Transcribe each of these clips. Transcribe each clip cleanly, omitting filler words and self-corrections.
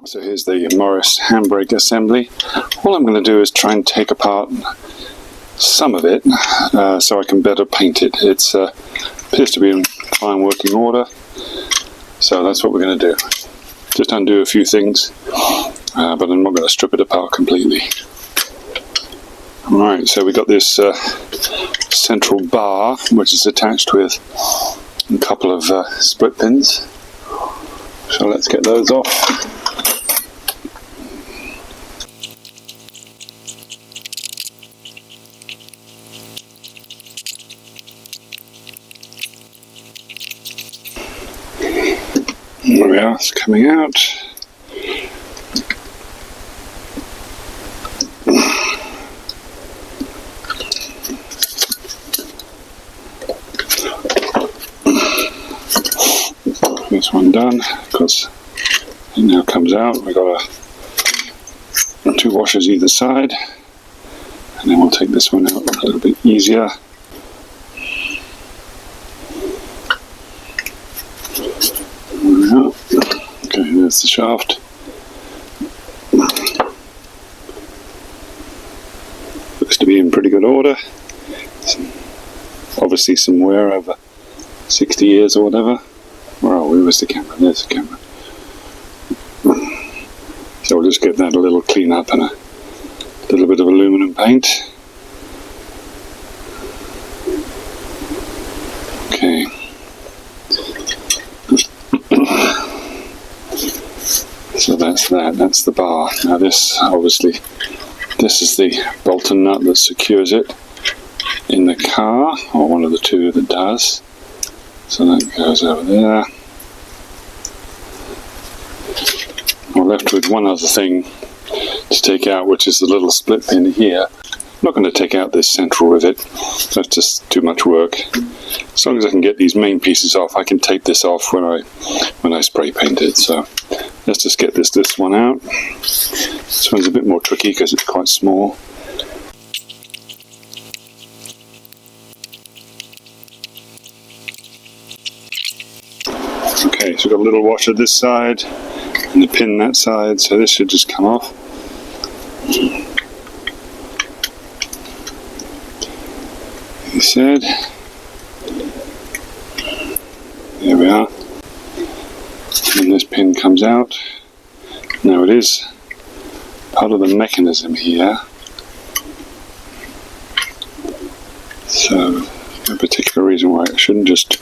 So here's the Morris handbrake assembly. All I'm going to do is try and take apart some of it so I can better paint it. It appears to be in fine working order, so that's what we're going to do. Just undo a few things, but I'm not going to strip it apart completely. Alright, so we got this central bar which is attached with a couple of split pins. So let's get those off. There we are, it's coming out. This one done, because it now comes out. We've got two washers either side, and then we'll take this one out a little bit easier. Okay, there's the shaft. Looks to be in pretty good order. Obviously some wear over 60 years or whatever. Where are we? Where's the camera? There's the camera. So we'll just give that a little clean up and a little bit of aluminum paint. Okay. So that's the bar. Now this, obviously, this is the bolt and nut that secures it in the car, or one of the two that does. So that goes over there. We're left with one other thing to take out, which is the little split pin here. I'm not going to take out this central rivet, that's just too much work. As long as I can get these main pieces off, I can tape this off when I spray paint it. So let's just get this one out. This one's a bit more tricky because it's quite small. Okay, so we've got a little washer this side and the pin that side, so this should just come off. Like I said, there we are, and this pin comes out. Now it is part of the mechanism here, so no particular reason why it shouldn't just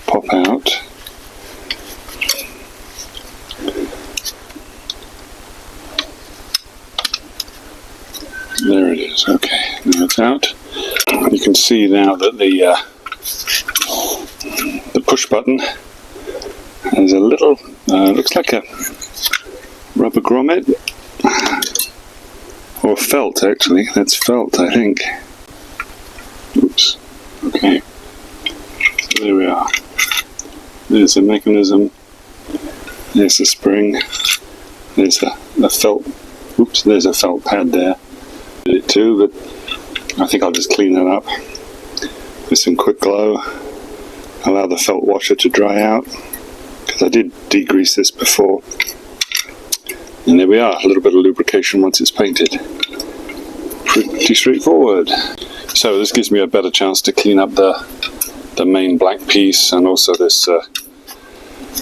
pop out. There it is. Okay, now it's out. You can see now that the push button has a little, looks like a rubber grommet, or felt actually. That's felt, I think. Oops. Okay. So there we are. There's the mechanism. There's the spring. There's the felt. Oops. There's a felt pad there. Did it too, but I think I'll just clean that up with some quick glow. Allow the felt washer to dry out, because I did degrease this before. And there we are, a little bit of lubrication once it's painted. Pretty straightforward. So this gives me a better chance to clean up the main black piece, and also this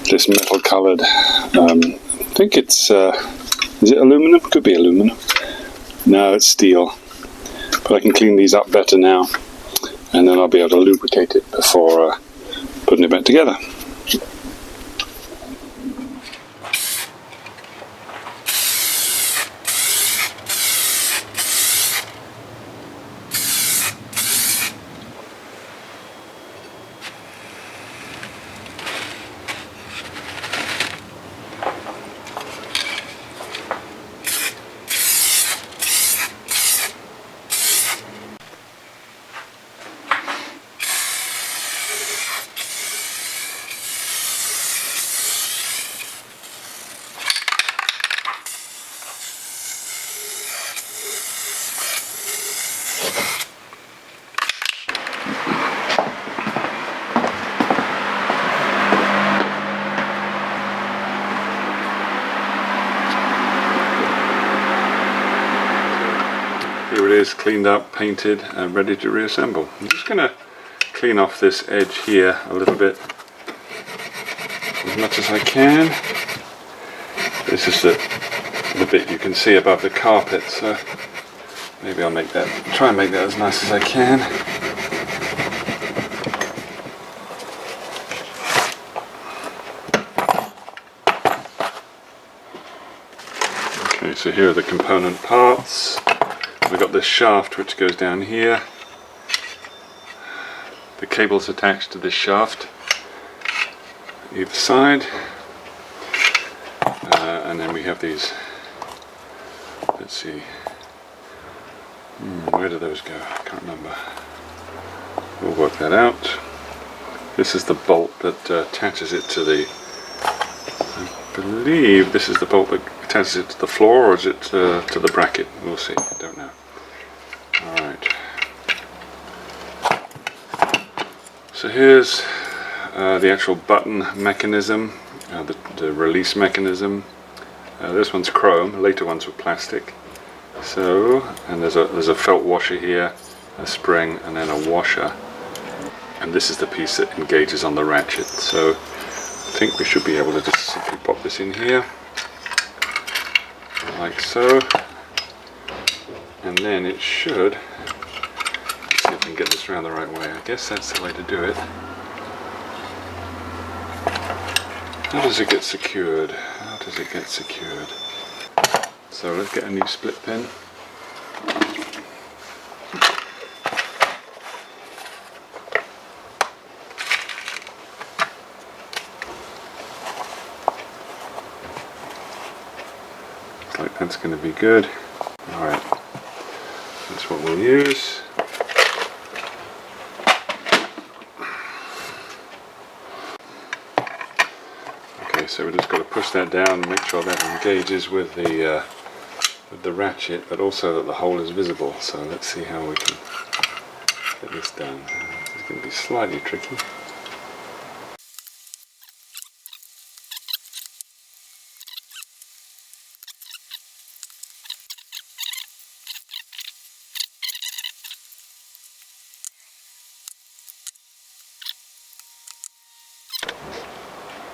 this metal coloured. I think it's is it aluminum? Could be aluminum. No, it's steel. But I can clean these up better now, and then I'll be able to lubricate it before putting it back together. it is, cleaned up, painted, and ready to reassemble. I'm just going to clean off this edge here a little bit, as much as I can. This is the bit you can see above the carpet, so maybe I'll try and make that as nice as I can. Okay, so here are the component parts. We've got this shaft which goes down here. The cable's attached to this shaft either side. And then we have these, let's see, where do those go? I can't remember. We'll work that out. This is the bolt that attaches it to the, I believe this is the bolt that attaches it to the floor, or is it to the bracket? We'll see, I don't know. Alright. So here's the actual button mechanism, the release mechanism. This one's chrome, later ones were plastic. So, and there's a felt washer here, a spring, and then a washer. And this is the piece that engages on the ratchet. So I think we should be able to just simply pop this in here, like so. And then it should, let's see if I can get this around the right way. I guess that's the way to do it. How does it get secured? How does it get secured? So let's get a new split pin. Looks like that's going to be good. Alright, that's what we'll use. So we've just got to push that down and make sure that engages with the ratchet, but also that the hole is visible. So let's see how we can get this done. It's going to be slightly tricky.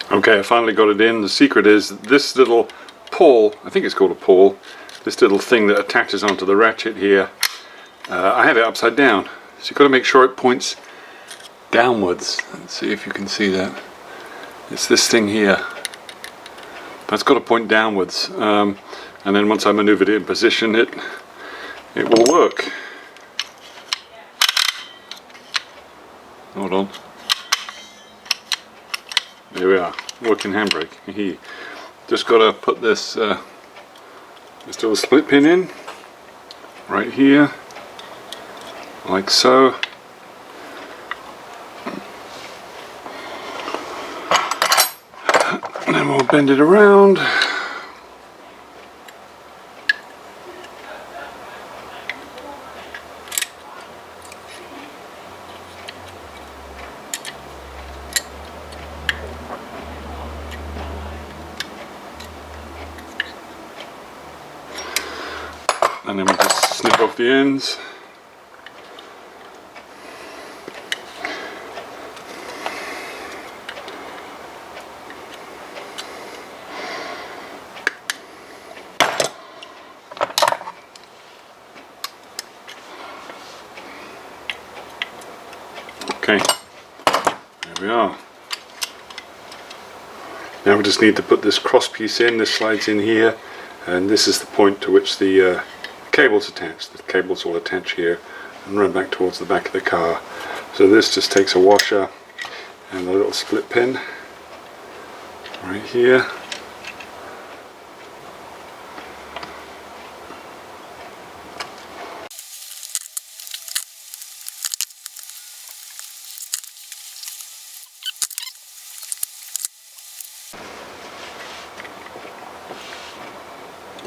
Okay, I finally got it in. The secret is this little pawl, I think it's called a pawl, this little thing that attaches onto the ratchet here. I have it upside down, so you've got to make sure it points downwards. Let's see if you can see that. It's this thing here. That's got to point downwards, and then once I maneuver it in position, it will work. Hold on. There we are, working handbrake. Just got to put this little split pin in right here, like so. And then we'll bend it around. And then we just snip off the ends. Okay, there we are. Now we just need to put this cross piece in. This slides in here, and this is the point to which the cable's attached. The cables will attach here and run back towards the back of the car. So this just takes a washer and a little split pin right here.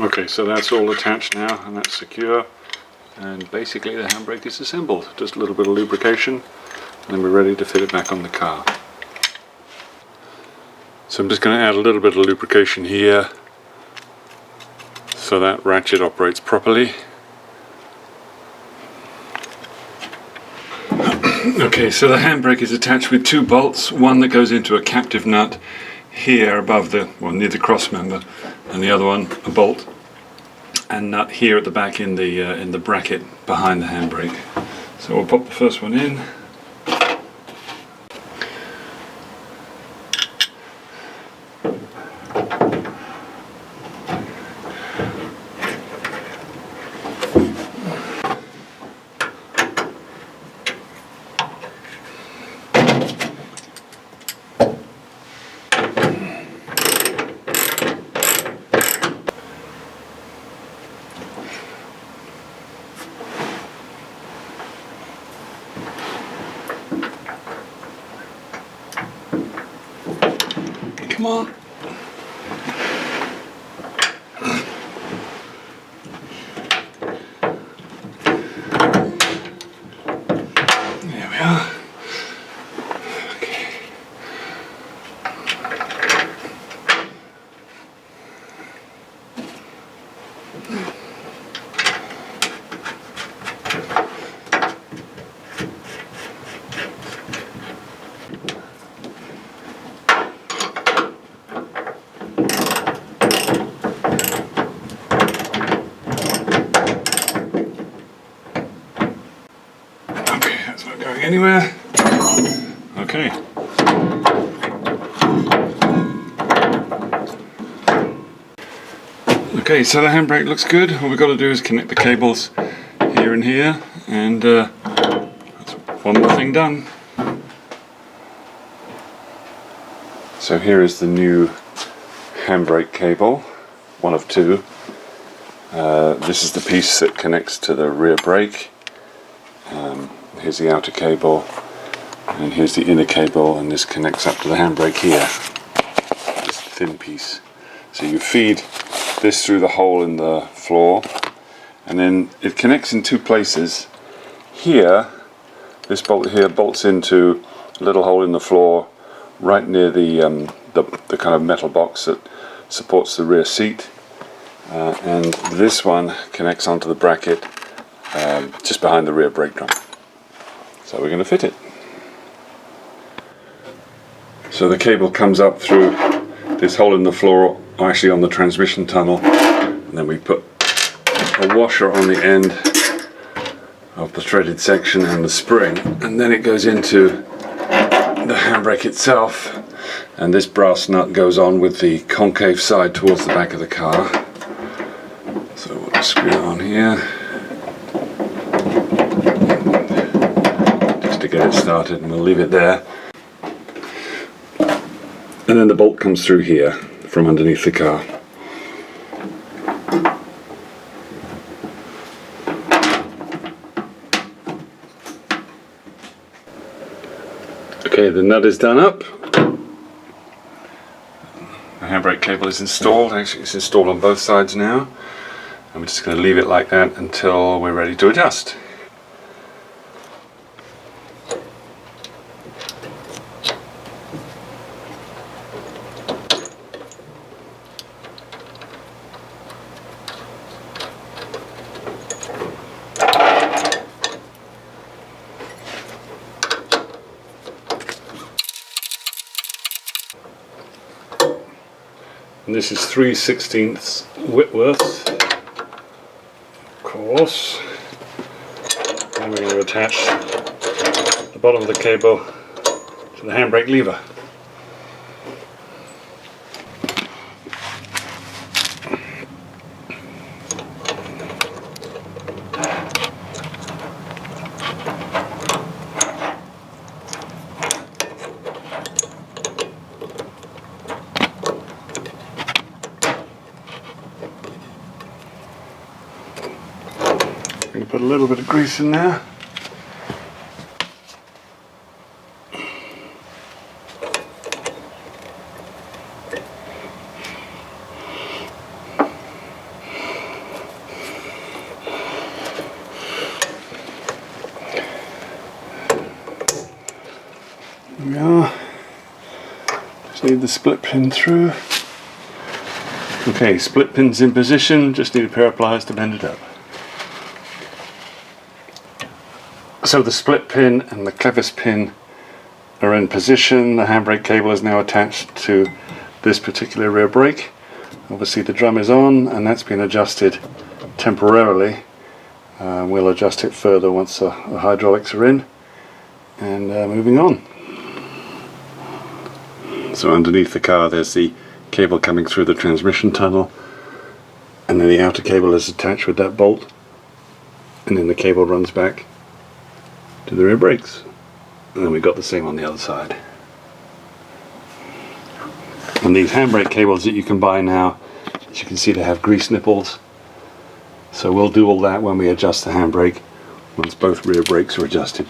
Okay, so that's all attached now and that's secure, and basically the handbrake is assembled. Just a little bit of lubrication and then we're ready to fit it back on the car. So I'm just going to add a little bit of lubrication here so that ratchet operates properly. Okay, so the handbrake is attached with two bolts, one that goes into a captive nut here above the, well, near the cross member, and the other one a bolt and nut here at the back in the bracket behind the handbrake. So we'll pop the first one in. Come on. There we are. Okay. That's not going anywhere. Okay. Okay, so the handbrake looks good. All we've got to do is connect the cables here and here, and that's one more thing done. So here is the new handbrake cable, one of two. This is the piece that connects to the rear brake. Here's the outer cable, and here's the inner cable, and this connects up to the handbrake here. This thin piece. So you feed this through the hole in the floor, and then it connects in two places. Here, this bolt here bolts into a little hole in the floor right near the kind of metal box that supports the rear seat, and this one connects onto the bracket just behind the rear brake drum. So we're going to fit it. So the cable comes up through this hole in the floor, actually on the transmission tunnel, and then we put a washer on the end of the threaded section and the spring, and then it goes into the handbrake itself, and this brass nut goes on with the concave side towards the back of the car. So we'll just screw it on here just to get it started, and we'll leave it there. And then the bolt comes through here from underneath the car. Okay, the nut is done up. The handbrake cable is installed. Actually, it's installed on both sides now. I'm just going to leave it like that until we're ready to adjust. And this is 3/16 Whitworth, of course. And we're going to attach the bottom of the cable to the handbrake lever. I'm going to put a little bit of grease in there. There we are. Just need the split pin through. Okay, split pin's in position, just need a pair of pliers to bend it up. So the split pin and the clevis pin are in position. The handbrake cable is now attached to this particular rear brake. Obviously the drum is on and that's been adjusted temporarily. We'll adjust it further once the hydraulics are in. And moving on. So underneath the car there's the cable coming through the transmission tunnel, and then the outer cable is attached with that bolt, and then the cable runs back to the rear brakes. And then we've got the same on the other side. And these handbrake cables that you can buy now, as you can see, they have grease nipples. So we'll do all that when we adjust the handbrake, once both rear brakes are adjusted.